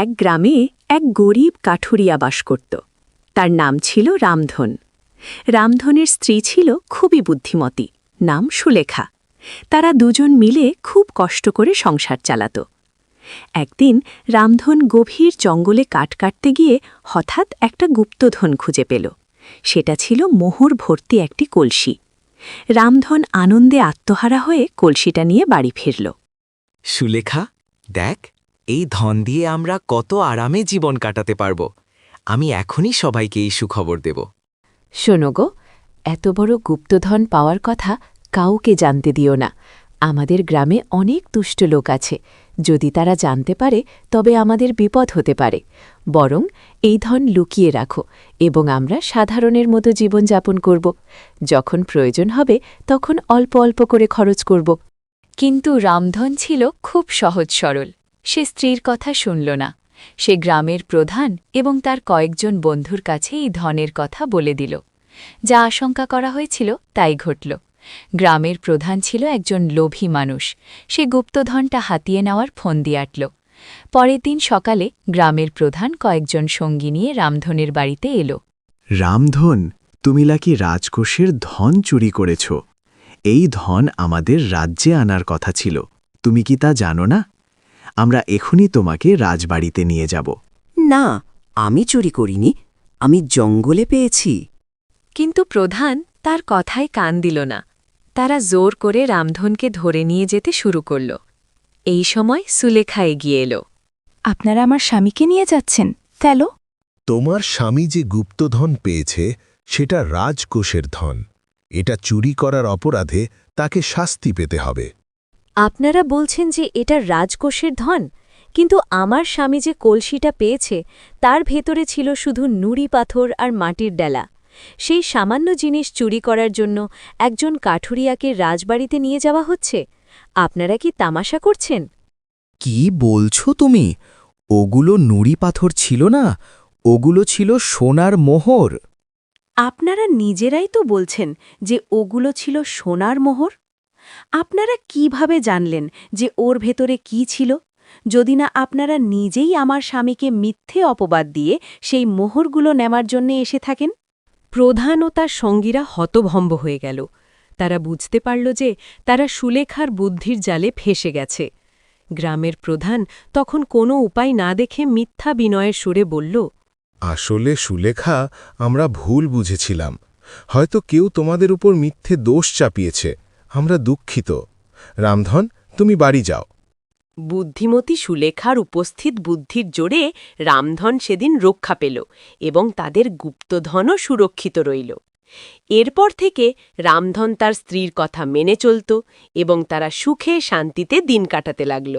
এক গ্রামে এক গরিব কাঠুরিয়া বাস করত। তার নাম ছিল রামধন। রামধনের স্ত্রী ছিল খুবই বুদ্ধিমতী, নাম সুলেখা। তারা দুজন মিলে খুব কষ্ট করে সংসার চালাত। একদিন রামধন গভীর জঙ্গলে কাঠ কাটতে গিয়ে হঠাৎ একটা গুপ্তধন খুঁজে পেল। সেটা ছিল মোহর ভর্তি একটি কলসি। রামধন আনন্দে আত্মহারা হয়ে কলসিটা নিয়ে বাড়ি ফিরল। সুলেখা, দেখ, এই ধন দিয়ে আমরা কত আরামে জীবন কাটাতে পারব। আমি এখনই সবাইকে এই সুখবর দেব। শোনো গো, এত বড় গুপ্তধন পাওয়ার কথা কাউকে জানতে দিও না। আমাদের গ্রামে অনেক দুষ্ট লোক আছে। যদি তারা জানতে পারে তবে আমাদের বিপদ হতে পারে। বরং এই ধন লুকিয়ে রাখো এবং আমরা সাধারণের মতো জীবনযাপন করব। যখন প্রয়োজন হবে তখন অল্প অল্প করে খরচ করব। কিন্তু রামধন ছিল খুব সহজ সরল। সে স্ত্রীর কথা শুনল না। সে গ্রামের প্রধান এবং তার কয়েকজন বন্ধুর কাছে এই ধনের কথা বলে দিল। যা আশঙ্কা করা হয়েছিল তাই ঘটল। গ্রামের প্রধান ছিল একজন লোভী মানুষ। সে গুপ্তধনটা হাতিয়ে নেওয়ার ফন্দি আঁটল। পরের দিন সকালে গ্রামের প্রধান কয়েকজন সঙ্গী নিয়ে রামধনের বাড়িতে এল। রামধন, তুমি নাকি রাজকোষের ধন চুরি করেছ। এই ধন আমাদের রাজ্যে আনার কথা ছিল। তুমি কি তা জানো না? আমরা এখনই তোমাকে রাজবাড়িতে নিয়ে যাব। না, আমি চুরি করিনি। আমি জঙ্গলে পেয়েছি। কিন্তু প্রধান তার কথায় কান দিল না। তারা জোর করে রামধনকে ধরে নিয়ে যেতে শুরু করল। এই সময় সুলেখা এগিয়ে এলো। আপনারা আমার স্বামীকে নিয়ে যাচ্ছেন, ফেলো। তোমার স্বামী যে গুপ্তধন পেয়েছে সেটা রাজকোষের ধন। এটা চুরি করার অপরাধে তাকে শাস্তি পেতে হবে। আপনারা বলছেন যে এটা রাজকোষের ধন, কিন্তু আমার স্বামী যে কলসিটা পেয়েছে তার ভেতরে ছিল শুধু নুড়ি পাথর আর মাটির ডেলা। সেই সামান্য জিনিস চুরি করার জন্য একজন কাঠুরিয়াকে রাজবাড়িতে নিয়ে যাওয়া হচ্ছে। আপনারা কি তামাশা করছেন? কি বলছো তুমি? ওগুলো নুড়ি পাথর ছিল না, ওগুলো ছিল সোনার মোহর। আপনারা নিজেরাই তো বলছেন যে ওগুলো ছিল সোনার মোহর। আপনারা কিভাবে জানলেন যে ওর ভেতরে কি ছিল, যদি না আপনারা নিজেই আমার স্বামীকে মিথ্যে অপবাদ দিয়ে সেই মোহরগুলো নেওয়ার জন্য এসে থাকেন? প্রধান ও তার সঙ্গীরা হতভম্ব হয়ে গেল। তারা বুঝতে পারল যে তারা সুলেখার বুদ্ধির জালে ফেঁসে গেছে। গ্রামের প্রধান তখন কোনো উপায় না দেখে মিথ্যা বিনয়ের সুরে বলল, আসলে সুলেখা, আমরা ভুল বুঝেছিলাম। হয়তো কেউ তোমাদের উপর মিথ্যে দোষ চাপিয়েছে। আমরা দুঃখিত। রামধন, তুমি বাড়ি যাও। বুদ্ধিমতী সুলেখার উপস্থিত বুদ্ধির জোরে রামধন সেদিন রক্ষা পেল এবং তাদের গুপ্তধনও সুরক্ষিত রইল। এরপর থেকে রামধন তার স্ত্রীর কথা মেনে চলত এবং তারা সুখে শান্তিতে দিন কাটাতে লাগল।